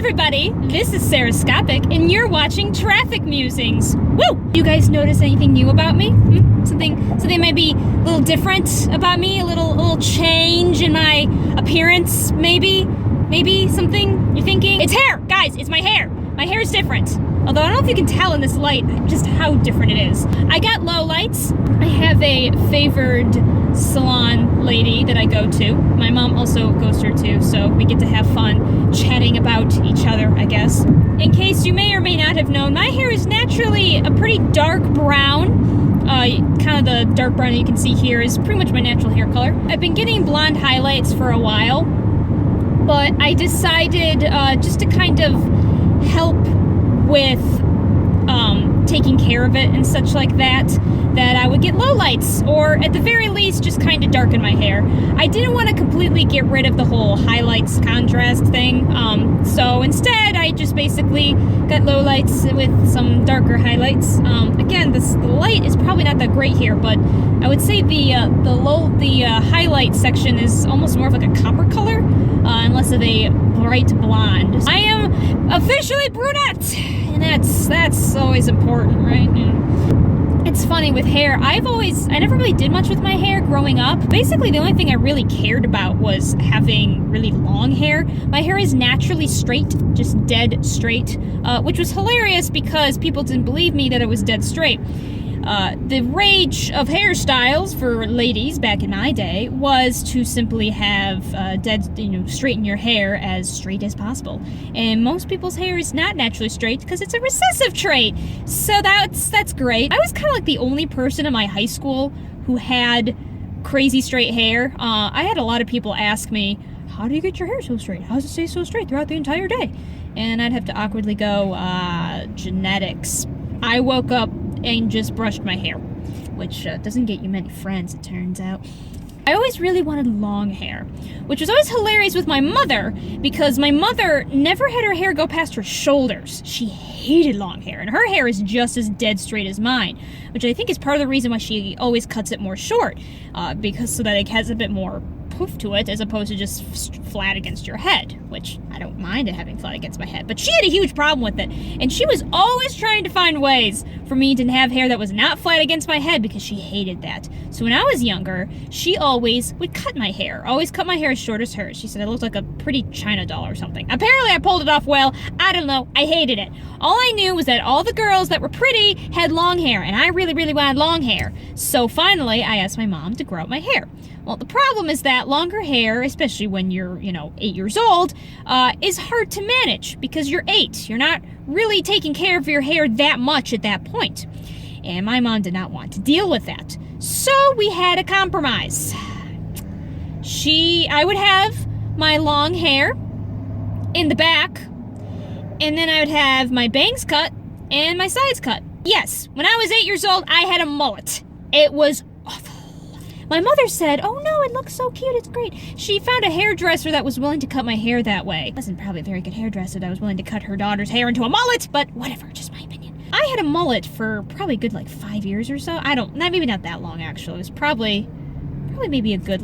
everybody, this is Sarahscopic, and you're watching Traffic Musings. Woo! You guys notice anything new about me? Something maybe a little different about me? A little change in my appearance, maybe? Maybe something you're thinking? It's hair! Guys, it's my hair! My hair is different. Although I don't know if you can tell in this light just how different it is. I got low lights. I have a favored salon lady that I go to. My mom also goes there too, so we get to have fun chatting about each other, I guess. In case you may or may not have known, my hair is naturally a pretty dark brown. Kind of the dark brown you can see here is pretty much my natural hair color. I've been getting blonde highlights for a while, but I decided just to kind of help with taking care of it and such like that I would get lowlights, or at the very least just kind of darken my hair. I didn't want to completely get rid of the whole highlights contrast thing, so instead I just basically got lowlights with some darker highlights. Again, the light is probably not that great here, but I would say the highlight section is almost more of like a copper color, and less of a bright blonde. I am officially brunette, and that's always important, right? Yeah. It's funny with hair, I never really did much with my hair growing up. Basically, the only thing I really cared about was having really long hair. My hair is naturally straight, just dead straight, which was hilarious because people didn't believe me that I was dead straight. The rage of hairstyles for ladies back in my day was to simply have straighten your hair as straight as possible. And most people's hair is not naturally straight because it's a recessive trait. So that's great. I was kind of like the only person in my high school who had crazy straight hair. I had a lot of people ask me, how do you get your hair so straight? How does it stay so straight throughout the entire day? And I'd have to awkwardly go, genetics. I woke up and just brushed my hair, which doesn't get you many friends, it turns out. I always really wanted long hair, which was always hilarious with my mother, because my mother never had her hair go past her shoulders. She hated long hair, and her hair is just as dead straight as mine, which I think is part of the reason why she always cuts it more short, because so that it has a bit more poof to it as opposed to just flat against your head, which I don't mind it having flat against my head, but she had a huge problem with it, and she was always trying to find ways for me to have hair that was not flat against my head because she hated that. So when I was younger, she always would cut my hair, always cut my hair as short as hers. She said I looked like a pretty China doll or something. Apparently I pulled it off well. I don't know. I hated it. All I knew was that all the girls that were pretty had long hair, and I really, really wanted long hair. So finally, I asked my mom to grow out my hair. Well, the problem is that longer hair, especially when you're, 8 years old, is hard to manage because you're 8. You're not really taking care of your hair that much at that point. And my mom did not want to deal with that. So we had a compromise. I would have my long hair in the back, and then I would have my bangs cut and my sides cut. Yes, when I was 8 years old, I had a mullet. It was awful. My mother said, oh no, it looks so cute, it's great. She found a hairdresser that was willing to cut my hair that way. Wasn't probably a very good hairdresser that was willing to cut her daughter's hair into a mullet, but whatever, just my opinion. I had a mullet for probably a good 5 years or so. Maybe not that long actually. It was probably maybe a good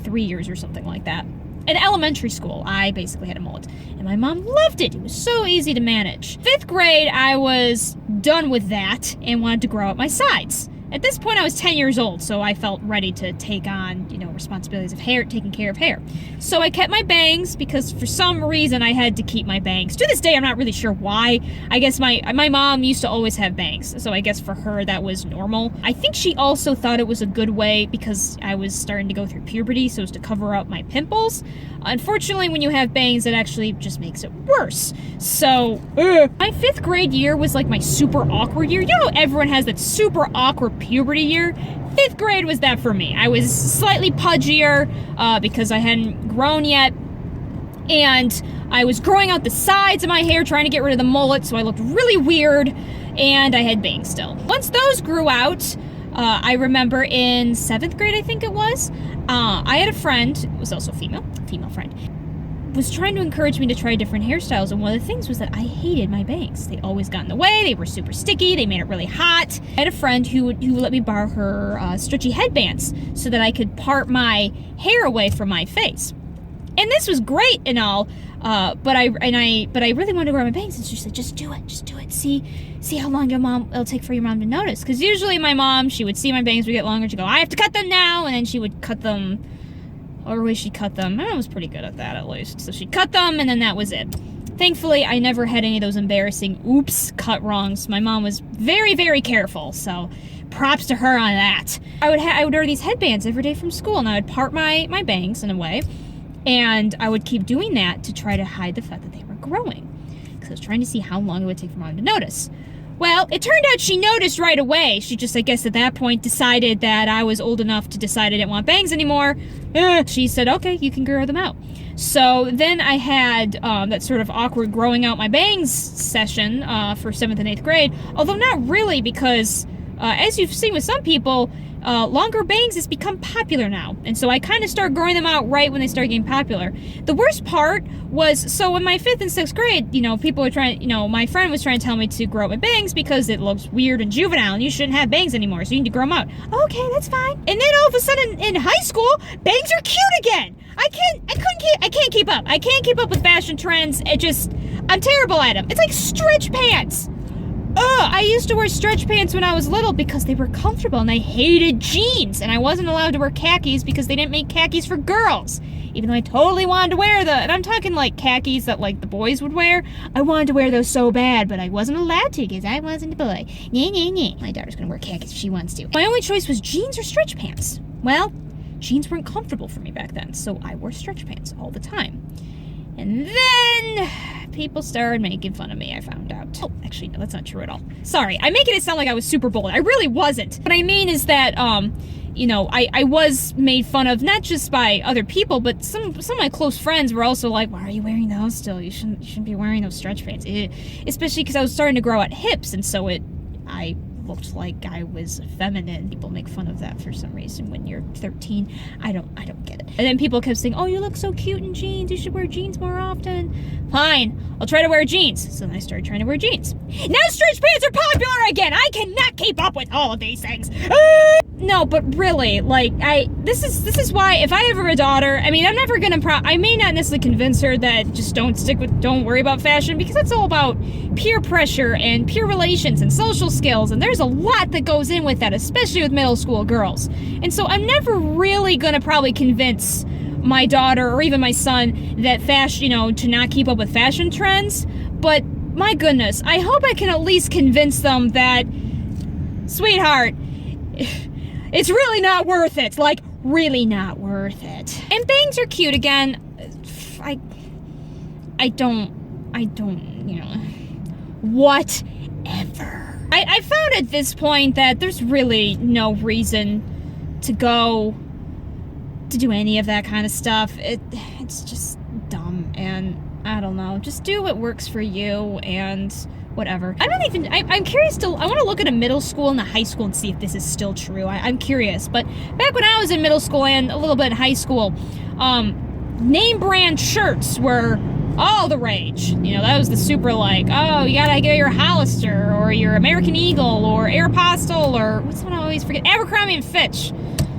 3 years or something like that. In elementary school, I basically had a mullet, and my mom loved it. It was so easy to manage. 5th grade, I was done with that and wanted to grow out my sides. At this point, I was 10 years old, so I felt ready to take on, responsibilities of taking care of hair. So I kept my bangs because for some reason I had to keep my bangs. To this day, I'm not really sure why. I guess my mom used to always have bangs, so I guess for her that was normal. I think she also thought it was a good way because I was starting to go through puberty, so as to cover up my pimples. Unfortunately, when you have bangs, it actually just makes it worse. So, my 5th grade year was my super awkward year. Everyone has that super awkward puberty year. 5th grade was that for me. I was slightly pudgier because I hadn't grown yet, and I was growing out the sides of my hair, trying to get rid of the mullet, so I looked really weird, and I had bangs still. Once those grew out, I remember in 7th grade, I think it was, I had a friend, who was also female friend, was trying to encourage me to try different hairstyles, and one of the things was that I hated my bangs. They always got in the way, they were super sticky, they made it really hot. I had a friend who would let me borrow her stretchy headbands so that I could part my hair away from my face. And this was great and all, But I really wanted to wear my bangs, and she said, just do it. See how long it'll take for your mom to notice. Because usually my mom, she would see my bangs would get longer, she'd go, I have to cut them now, and then she would cut them, or way she cut them. I was pretty good at that, at least. So she'd cut them, and then that was it. Thankfully, I never had any of those embarrassing oops cut wrongs. My mom was very, very careful, so props to her on that. I would wear these headbands every day from school, and I would part my bangs in a way, and I would keep doing that to try to hide the fact that they were growing, because I was trying to see how long it would take for mom to notice. Well, it turned out she noticed right away. She just, I guess at that point, decided that I was old enough to decide I didn't want bangs anymore. She said, okay, you can grow them out. So then I had that sort of awkward growing out my bangs session for 7th and 8th grade, although not really, because as you've seen with some people, longer bangs has become popular now. And so I kind of started growing them out right when they started getting popular. The worst part was, so in my 5th and 6th grade, people were trying, my friend was trying to tell me to grow out my bangs because it looks weird and juvenile and you shouldn't have bangs anymore, so you need to grow them out. Okay, that's fine. And then all of a sudden in high school, bangs are cute again. I can't keep up. I can't keep up with fashion trends. I'm terrible at them. It's like stretch pants. I used to wear stretch pants when I was little because they were comfortable, and I hated jeans, and I wasn't allowed to wear khakis because they didn't make khakis for girls, even though I totally wanted to wear and I'm talking like khakis that like the boys would wear. I wanted to wear those so bad, but I wasn't allowed to because I wasn't a boy. My daughter's gonna wear khakis if she wants to. My only choice was jeans or stretch pants. Well, jeans weren't comfortable for me back then, so I wore stretch pants all the time. And then people started making fun of me, I found out. Oh, actually, no, that's not true at all. Sorry, I'm making it sound like I was super bold. I really wasn't. What I mean is that, I was made fun of, not just by other people, but some of my close friends were also like, why are you wearing those still? You shouldn't be wearing those stretch pants. Especially because I was starting to grow out hips, and so I looked like I was feminine. People make fun of that for some reason when you're 13. I don't get it. And then people kept saying, oh, you look so cute in jeans. You should wear jeans more often. Fine, I'll try to wear jeans. So then I started trying to wear jeans. Now stretch pants are popular again. I cannot keep up with all of these things. No, but really, this is why if I ever have a daughter, I'm never gonna I may not necessarily convince her that just don't worry about fashion, because that's all about peer pressure and peer relations and social skills, and there's a lot that goes in with that, especially with middle school girls. And so I'm never really gonna probably convince my daughter or even my son that fashion, to not keep up with fashion trends, but my goodness, I hope I can at least convince them that, sweetheart, it's really not worth it. Really not worth it. And bangs are cute again. I don't, whatever. I found at this point that there's really no reason to do any of that kind of stuff. It's just dumb, and I don't know. Just do what works for you, and whatever. I'm curious I want to look at a middle school and a high school and see if this is still true. I'm curious. But back when I was in middle school and a little bit in high school, name brand shirts were all the rage. That was the super oh, you gotta get your Hollister or your American Eagle or Aeropostale or what's the one I always forget? Abercrombie and Fitch.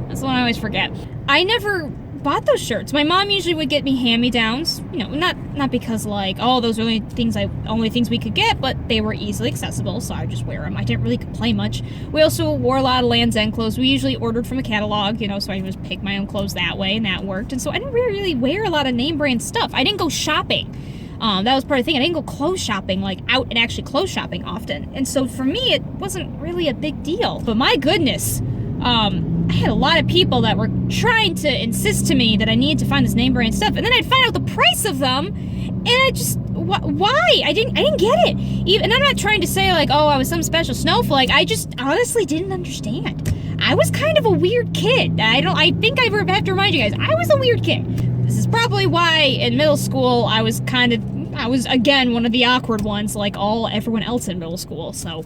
That's the one I always forget. I never bought those shirts. My mom usually would get me hand-me-downs, not because those are only things we could get, but they were easily accessible, so I would just wear them. I didn't really complain much. We also wore a lot of Land's End clothes. We usually ordered from a catalog, so I just pick my own clothes that way, and that worked. And so I didn't really wear a lot of name brand stuff. I didn't go shopping. That was part of the thing. I didn't go clothes shopping, out and actually clothes shopping often. And so for me, it wasn't really a big deal. But my goodness, I had a lot of people that were trying to insist to me that I needed to find this name brand stuff, and then I'd find out the price of them, and I just, why? I didn't get it. And I'm not trying to say I was some special snowflake. I just honestly didn't understand. I was kind of a weird kid. I think I have to remind you guys, I was a weird kid. This is probably why in middle school I was kind of I was, again, one of the awkward ones, like everyone else in middle school, so,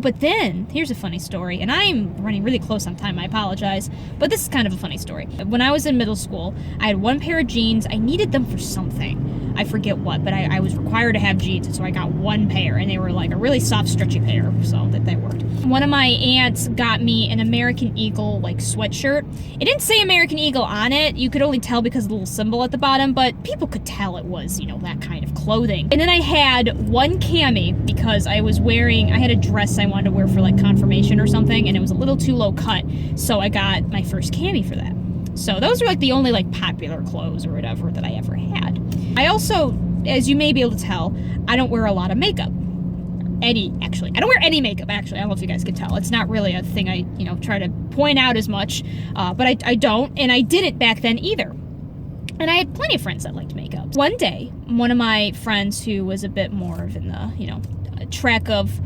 but then, here's a funny story, and I'm running really close on time, I apologize, but this is kind of a funny story. When I was in middle school, I had one pair of jeans, I needed them for something. I forget what, but I was required to have jeans, and so I got one pair, and they were like a really soft, stretchy pair, so that they worked. One of my aunts got me an American Eagle, like, sweatshirt. It didn't say American Eagle on it. You could only tell because of the little symbol at the bottom, but people could tell it was, you know, that kind of clothing. And then I had one cami because I had a dress I wanted to wear for, like, confirmation or something, and it was a little too low cut, so I got my first cami for that. So those are like the only like popular clothes or whatever that I ever had. I also, as you may be able to tell, I don't wear a lot of makeup. I don't wear any makeup, actually. I don't know if you guys can tell. It's not really a thing I, try to point out as much, but I don't, and I didn't back then either. And I had plenty of friends that liked makeup. One day, one of my friends who was a bit more of in the, track of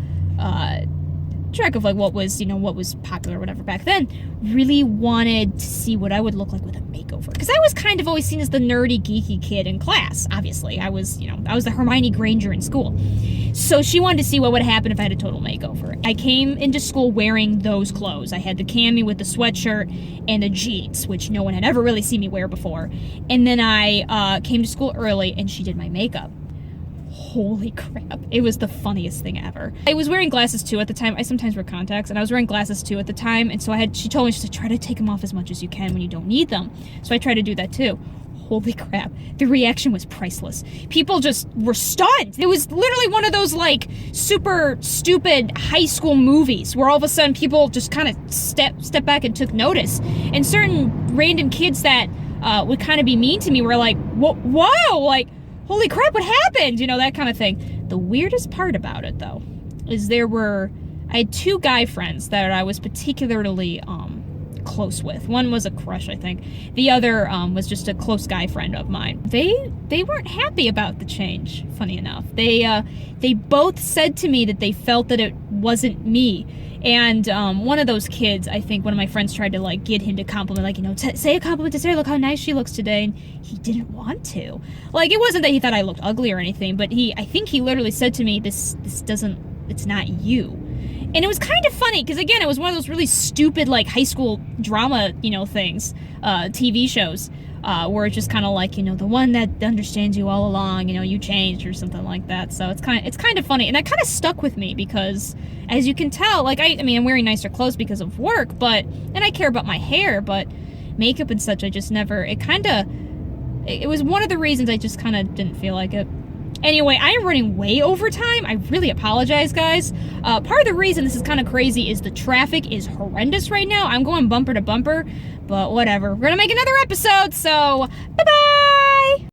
like what was popular or whatever back then, really wanted to see what I would look like with a makeover. Because I was kind of always seen as the nerdy, geeky kid in class, obviously. I was the Hermione Granger in school. So she wanted to see what would happen if I had a total makeover. I came into school wearing those clothes. I had the cami with the sweatshirt and the jeans, which no one had ever really seen me wear before. And then I came to school early and she did my makeup. Holy crap. It was the funniest thing ever. I was wearing glasses too at the time. I sometimes wear contacts, and I was wearing glasses too at the time, and so she told me, she said, try to take them off as much as you can when you don't need them. So I tried to do that too. Holy crap. The reaction was priceless. People just were stunned. It was literally one of those like super stupid high school movies where all of a sudden people just kind of step back and took notice. And certain random kids that would kind of be mean to me were like, whoa, like, holy crap, what happened? That kind of thing. The weirdest part about it, though, is I had two guy friends that I was particularly close with. One was a crush, I think. The other was just a close guy friend of mine. They weren't happy about the change, funny enough. They both said to me that they felt that it wasn't me. And one of those kids, I think one of my friends tried to like get him to compliment, like, say a compliment to Sarah, look how nice she looks today, and he didn't want to. Like, it wasn't that he thought I looked ugly or anything, but I think he literally said to me, it's not you. And it was kind of funny, because again, it was one of those really stupid, like, high school drama, things, TV shows, where it's just kind of like, the one that understands you all along, you changed or something like that. So it's kind of funny, and that kind of stuck with me because, as you can tell, like, I'm wearing nicer clothes because of work, and I care about my hair, but makeup and such, I just never, it was one of the reasons I just kind of didn't feel like it. Anyway, I am running way over time. I really apologize, guys. Part of the reason this is kind of crazy is the traffic is horrendous right now. I'm going bumper to bumper, but whatever. We're gonna make another episode, so bye-bye!